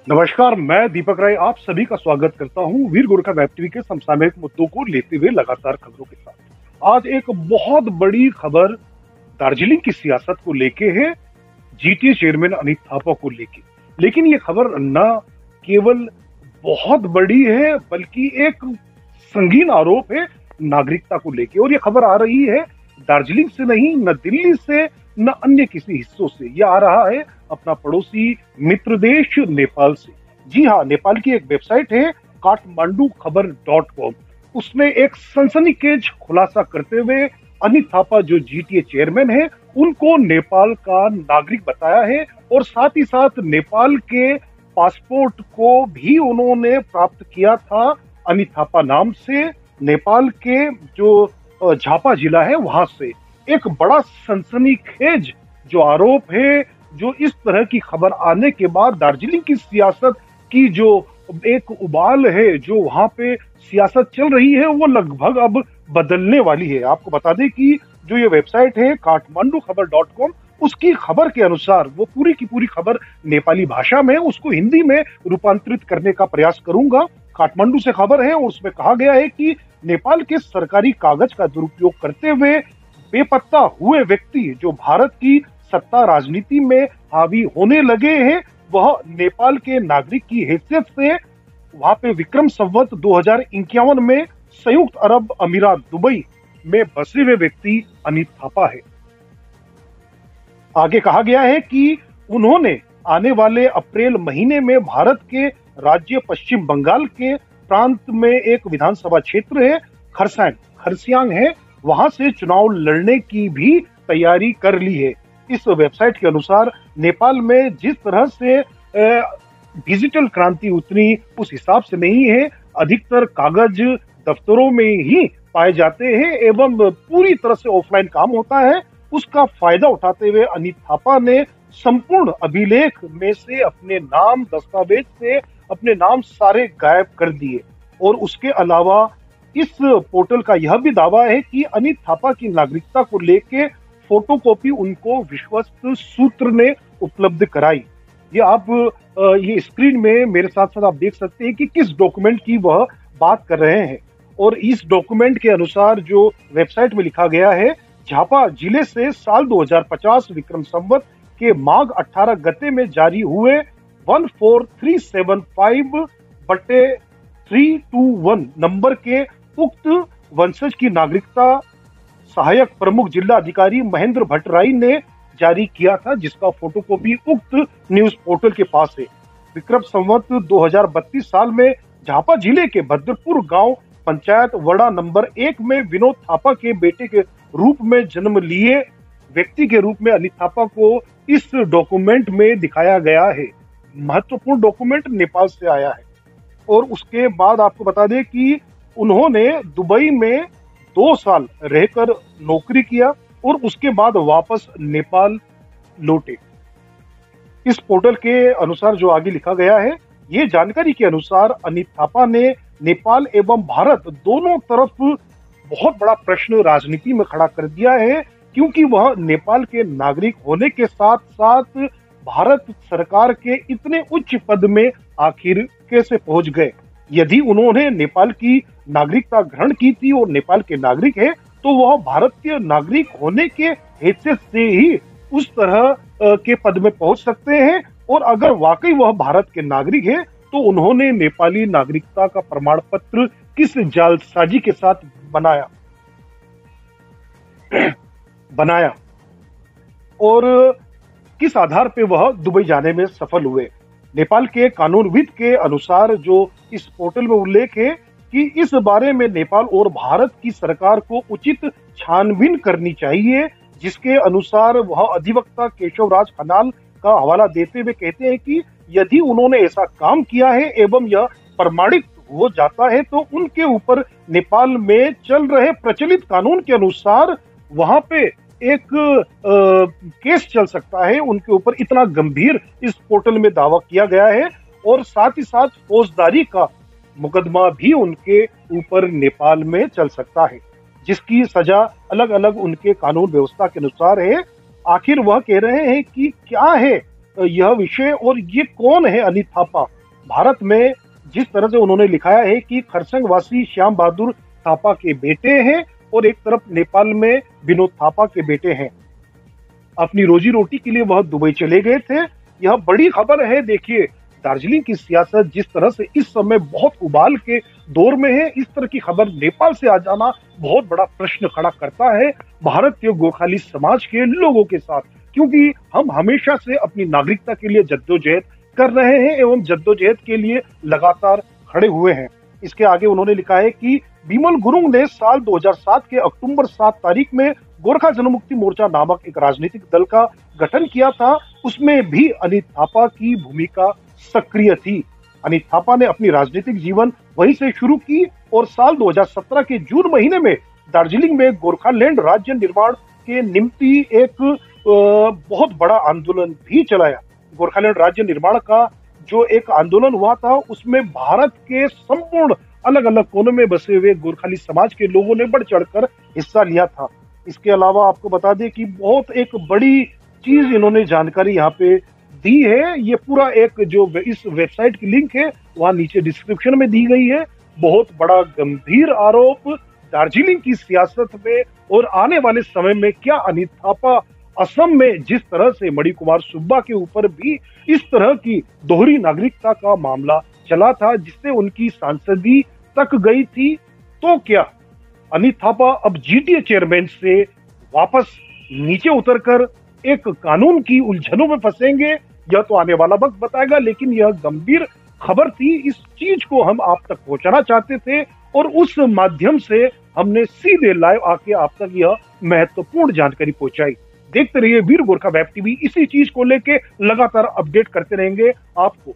नमस्कार, मैं दीपक राय आप सभी का स्वागत करता हूं वीर गोरखा वेब टीवी के समसामयिक मुद्दों को लेते हुए लगातार खबरों के साथ। आज एक बहुत बड़ी खबर दार्जिलिंग की सियासत को लेके है, जीटीए चेयरमैन अनित थापा को लेके। लेकिन ये खबर न केवल बहुत बड़ी है बल्कि एक संगीन आरोप है नागरिकता को लेके। और ये खबर आ रही है दार्जिलिंग से नहीं, न दिल्ली से, न अन्य किसी हिस्सों से। यह आ रहा है अपना पड़ोसी मित्र देश नेपाल से। जी हाँ, नेपाल की एक वेबसाइट है काठमांडू खबर.com। उसने एक सनसनीखेज खुलासा करते हुए अनित थापा जो जीटीए चेयरमैन है उनको नेपाल का नागरिक बताया है। और साथ ही साथ नेपाल के पासपोर्ट को भी उन्होंने प्राप्त किया था अनित थापा नाम से, नेपाल के जो झापा जिला है वहां से। एक बड़ा सनसनीखेज जो आरोप है, जो इस तरह की खबर आने के बाद दार्जिलिंग की सियासत की जो एक उबाल है, जो वहां पे सियासत चल रही है, वो लगभग अब बदलने वाली है। आपको बता दें कि जो ये वेबसाइट है काठमांडू खबर.com, उसकी खबर के अनुसार वो पूरी की पूरी खबर नेपाली भाषा में है, उसको हिंदी में रूपांतरित करने का प्रयास करूंगा। काठमांडू से खबर है और उसमें कहा गया है कि नेपाल के सरकारी कागज का दुरुपयोग करते हुए बेपत्ता हुए व्यक्ति जो भारत की सत्ता राजनीति में हावी होने लगे हैं, वह नेपाल के नागरिक की हैसियत से वहां पे विक्रम संवत 2051 में संयुक्त अरब अमीरात दुबई में बसे हुए व्यक्ति अनित थापा है। आगे कहा गया है कि उन्होंने आने वाले अप्रैल महीने में भारत के राज्य पश्चिम बंगाल के प्रांत में एक विधानसभा क्षेत्र है खरसियांग है, वहां से चुनाव लड़ने की भी तैयारी कर ली है। इस वेबसाइट के अनुसार नेपाल में जिस तरह से डिजिटल क्रांति उतनी उस हिसाब से नहीं है, अधिकतर कागज दफ्तरों में ही पाए जाते हैं एवं पूरी तरह से ऑफलाइन काम होता है। उसका फायदा उठाते हुए अनित थापा ने संपूर्ण अभिलेख में से अपने नाम, दस्तावेज से अपने नाम सारे गायब कर दिए। और उसके अलावा इस पोर्टल का यह भी दावा है कि अनित थापा की नागरिकता को लेके फोटोकॉपी उनको विश्वस्त सूत्र ने उपलब्ध कराई। ये आप ये स्क्रीन में मेरे साथ साथ आप देख सकते हैं कि किस डॉक्यूमेंट की वह बात कर रहे हैं। और इस डॉक्यूमेंट के अनुसार जो वेबसाइट में लिखा गया है, झापा जिले से साल 2050 विक्रम संवत के माघ 18 गते में जारी हुए 14375/321 नंबर के उक्त वंशज की नागरिकता सहायक प्रमुख जिला अधिकारी महेंद्र भट्टराई ने जारी किया था, जिसका फोटोकॉपी उक्त न्यूज पोर्टल के पास है। विक्रम संवत 2032 साल में झापा जिले के भद्रपुर गांव पंचायत वड़ा नंबर 1 में विनोद थापा के बेटे के रूप में जन्म लिए व्यक्ति के रूप में अनित थापा को इस डॉक्यूमेंट में दिखाया गया है। महत्वपूर्ण डॉक्यूमेंट नेपाल से आया है। और उसके बाद आपको बता दें कि उन्होंने दुबई में 2 साल रहकर नौकरी किया और उसके बाद वापस नेपाल लौटे। इस पोर्टल के अनुसार जो आगे लिखा गया है, ये जानकारी के अनुसार अनित थापा ने नेपाल एवं भारत दोनों तरफ बहुत बड़ा प्रश्न राजनीति में खड़ा कर दिया है, क्योंकि वह नेपाल के नागरिक होने के साथ साथ भारत सरकार के इतने उच्च पद में आखिर कैसे पहुंच गए। यदि उन्होंने नेपाल की नागरिकता ग्रहण की थी और नेपाल के नागरिक है, तो वह भारतीय नागरिक होने के हैसियत से ही उस तरह के पद में पहुंच सकते हैं। और अगर वाकई वह भारत के नागरिक है, तो उन्होंने नेपाली नागरिकता का प्रमाण पत्र किस जालसाजी के साथ बनाया और किस आधार पे वह दुबई जाने में सफल हुए। नेपाल के कानूनविद के अनुसार जो इस पोर्टल में उल्लेख है कि इस बारे में नेपाल और भारत की सरकार को उचित छानबीन करनी चाहिए, जिसके अनुसार वह अधिवक्ता केशव राज खनाल का हवाला देते हुए कहते हैं कि यदि उन्होंने ऐसा काम किया है एवं यह प्रमाणित हो जाता है, तो उनके ऊपर नेपाल में चल रहे प्रचलित कानून के अनुसार वहां पे एक केस चल सकता है उनके ऊपर। इतना गंभीर इस पोर्टल में दावा किया गया है। और साथ ही साथ फौजदारी का मुकदमा भी उनके ऊपर नेपाल में चल सकता है, जिसकी सजा अलग अलग उनके कानून व्यवस्था के अनुसार है। आखिर वह कह रहे हैं कि क्या है यह विषय और ये कौन है अनित थापा। भारत में जिस तरह से उन्होंने लिखाया है कि खरसंग वासी श्याम बहादुर थापा के बेटे हैं और एक तरफ नेपाल में विनोद थापा के बेटे हैं। अपनी रोजी रोटी के लिए वह दुबई चले गए थे। यह बड़ी खबर है। देखिए, दार्जिलिंग की सियासत जिस तरह से इस समय बहुत उबाल के दौर में है, इस तरह की खबर नेपाल से आ जाना बहुत बड़ा प्रश्न खड़ा करता है भारतीय गोरखाली समाज के लोगों के साथ, क्योंकि हम हमेशा से अपनी नागरिकता के लिए जद्दोजहद कर रहे हैं एवं जद्दोजहद के लिए लगातार खड़े हुए हैं। इसके आगे उन्होंने लिखा है कि बिमल गुरुंग ने साल 2007 के अक्टूबर 7 तारीख में गोरखा जनमुक्ति मोर्चा नामक एक राजनीतिक दल का गठन किया था। उसमें भी अनित थापा की भूमिका सक्रिय थी। अनित थापा ने अपनी राजनीतिक जीवन वहीं से शुरू की और साल 2017 के जून महीने में दार्जिलिंग में गोरखालैंड राज्य निर्माण के निमित्त एक बहुत बड़ा आंदोलन भी चलाया। गोरखालैंड राज्य निर्माण का जो एक आंदोलन हुआ था, उसमें भारत के संपूर्ण अलग अलग कोनों में बसे हुए गोरखाली समाज के लोगों ने बढ़ चढ़कर हिस्सा लिया था। इसके अलावा आपको बता दें कि बहुत एक बड़ी चीज इन्होंने जानकारी यहाँ पे दी है। ये पूरा एक जो इस वेबसाइट की लिंक है वहां नीचे डिस्क्रिप्शन में दी गई है। बहुत बड़ा गंभीर आरोप दार्जिलिंग की सियासत में और आने वाले समय में क्या अनित थापा असम में जिस तरह से मणिकुमार सुब्बा के ऊपर भी इस तरह की दोहरी नागरिकता का मामला चला था जिससे उनकी सांसदी तक गई थी, तो क्या अनित थापा अब जीटीए चेयरमैन से वापस नीचे उतरकर एक कानून की उलझनों में फंसेंगे? यह तो आने वाला वक्त बताएगा, लेकिन यह गंभीर खबर थी। इस चीज को हम आप तक पहुंचाना चाहते थे और उस माध्यम से हमने सीधे लाइव आके आप तक यह महत्वपूर्ण जानकारी पहुंचाई। देखते रहिए वीर गोरखा वेब टीवी। इसी चीज को लेके लगातार अपडेट करते रहेंगे आपको।